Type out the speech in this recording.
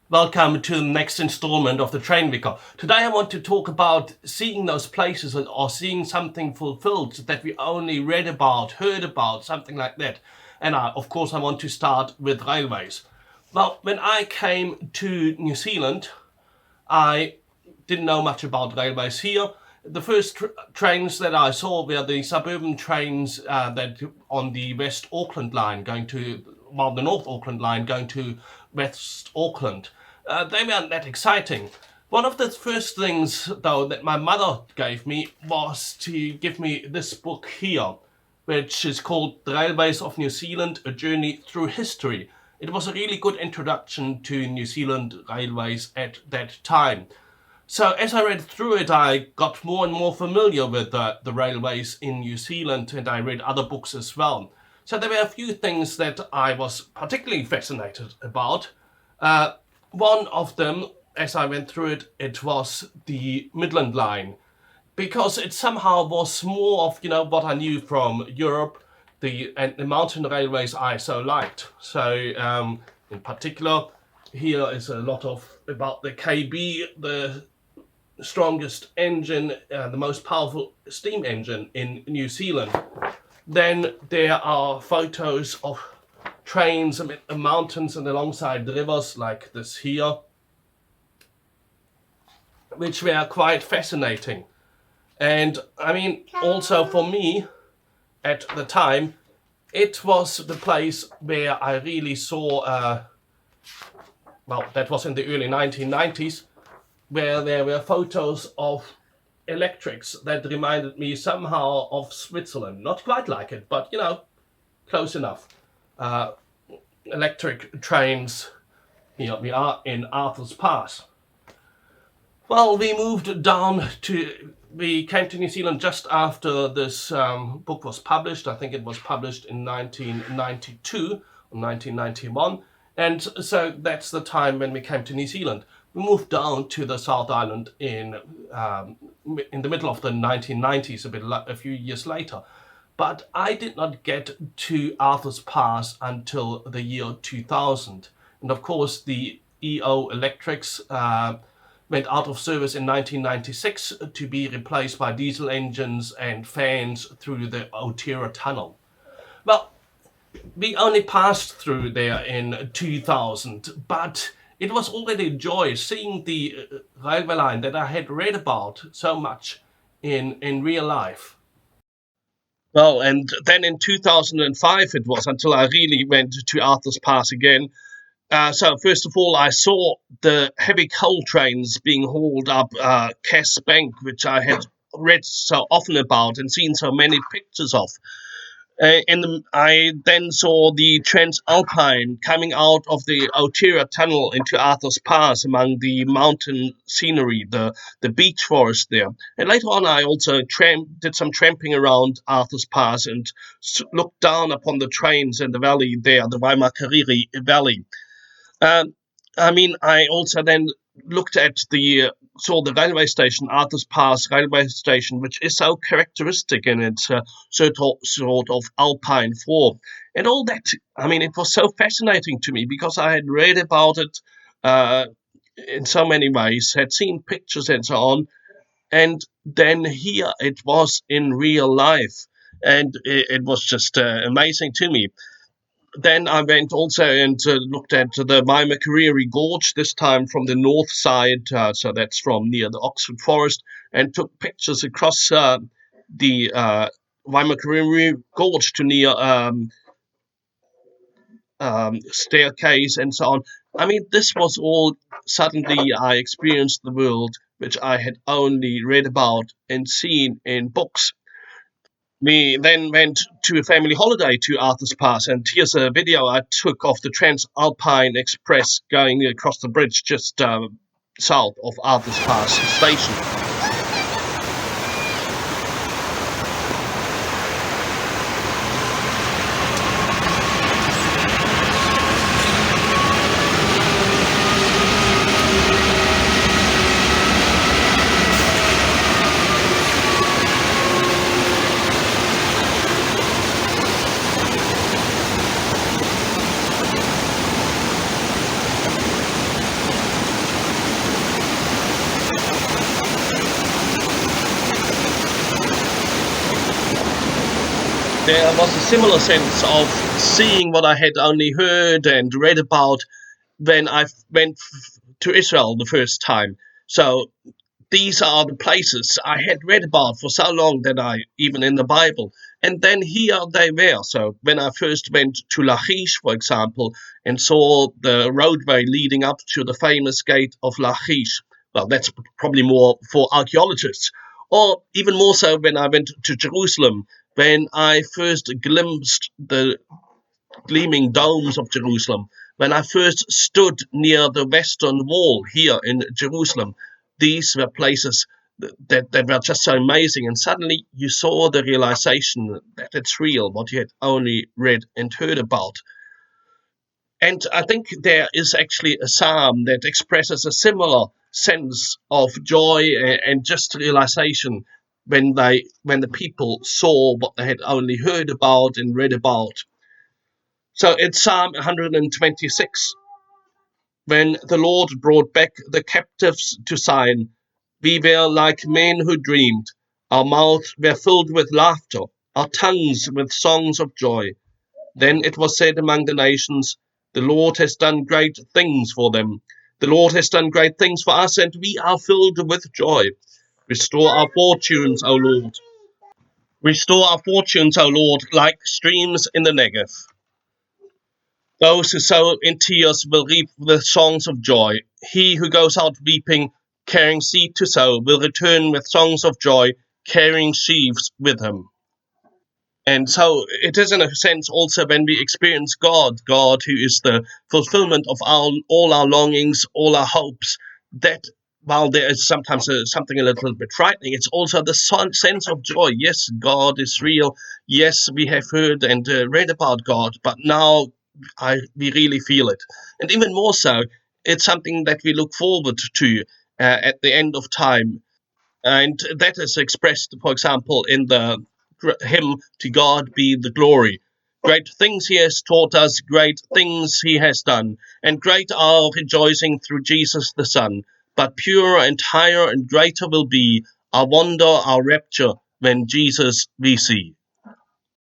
Welcome to the next installment of the Train Vicar. Today I want to talk about seeing those places or seeing something fulfilled that we only read about, heard about, something like that. And of course I want to start with railways. Well, when I came to New Zealand, I didn't know much about railways here. The first trains that I saw were the suburban trains that on the West Auckland line going to, well, the North Auckland line going to West Auckland. They weren't that exciting. One of the first things, though, that my mother gave me was to give me this book here, which is called The Railways of New Zealand, A Journey Through History. It was a really good introduction to New Zealand railways at that time. So as I read through it, I got more and more familiar with the railways in New Zealand, and I read other books as well. So there were a few things that I was particularly fascinated about. One of them, as I went through it, it was the Midland Line, because it somehow was more of, what I knew from Europe, and the mountain railways I so liked. So in particular, here is a lot of about the KB, the strongest engine, the most powerful steam engine in New Zealand. Then there are photos of trains amid the mountains and alongside the rivers like this here, which were quite fascinating. And I mean, also for me, at the time, it was the place where I really saw, that was in the early 1990s, where there were photos of electrics that reminded me somehow of Switzerland. Not quite like it, but close enough. Electric trains. Here we are in Arthur's Pass. Well, we came to New Zealand just after this book was published. I think it was published in 1992 or 1991. And so that's the time when we came to New Zealand. We moved down to the South Island in the middle of the 1990s, a few years later. But I did not get to Arthur's Pass until the year 2000. And of course, the EO electrics went out of service in 1996 to be replaced by diesel engines and fans through the Otira tunnel. Well, we only passed through there in 2000, but it was already a joy seeing the railway line that I had read about so much in real life. Well, and then in 2005 it was until I really went to Arthur's Pass again. So first of all, I saw the heavy coal trains being hauled up Cass Bank, which I had read so often about and seen so many pictures of. I then saw the Transalpine coming out of the Otira tunnel into Arthur's Pass among the mountain scenery, the beech forest there. And later on, I also did some tramping around Arthur's Pass and looked down upon the trains in the valley there, the Waimakariri Valley. I also then saw the railway station, Arthur's Pass railway station, which is so characteristic in its sort of alpine form. And all that, it was so fascinating to me because I had read about it in so many ways, had seen pictures and so on. And then here it was in real life. And it was just amazing to me. Then I went also and looked at the Waimakariri Gorge, this time from the north side, so that's from near the Oxford Forest, and took pictures across the Waimakariri Gorge to near staircase and so on. This was all, suddenly I experienced the world which I had only read about and seen in books. We then went to a family holiday to Arthur's Pass, and here's a video I took of the Transalpine Express going across the bridge just south of Arthur's Pass station. there was a similar sense of seeing what I had only heard and read about when I went to Israel the first time. So these are the places I had read about for so long that I, even in the Bible. And then here they were. So when I first went to Lachish, for example, and saw the roadway leading up to the famous gate of Lachish, well, that's probably more for archaeologists. Or even more so when I went to Jerusalem, when I first glimpsed the gleaming domes of Jerusalem, when I first stood near the Western Wall here in Jerusalem. These were places that were just so amazing, and suddenly you saw the realization that it's real, what you had only read and heard about. And I think there is actually a psalm that expresses a similar sense of joy and just realization when the people saw what they had only heard about and read about. So it's Psalm 126. When the Lord brought back the captives to Zion, we were like men who dreamed. Our mouths were filled with laughter, our tongues with songs of joy. Then it was said among the nations, the Lord has done great things for them. The Lord has done great things for us, and we are filled with joy. Restore our fortunes, O Lord. Restore our fortunes, O Lord, like streams in the Negev. Those who sow in tears will reap with songs of joy. He who goes out weeping, carrying seed to sow, will return with songs of joy, carrying sheaves with him. And so it is in a sense also when we experience God who is the fulfillment of all our longings, all our hopes, that while there is sometimes something a little bit frightening, it's also the sense of joy. Yes, God is real. Yes, we have heard and read about God, but now we really feel it. And even more so, it's something that we look forward to at the end of time. And that is expressed, for example, in the hymn "To God Be the Glory." Great things he has taught us, great things he has done, and great our rejoicing through Jesus the Son. But purer and higher and greater will be our wonder, our rapture, when Jesus we see.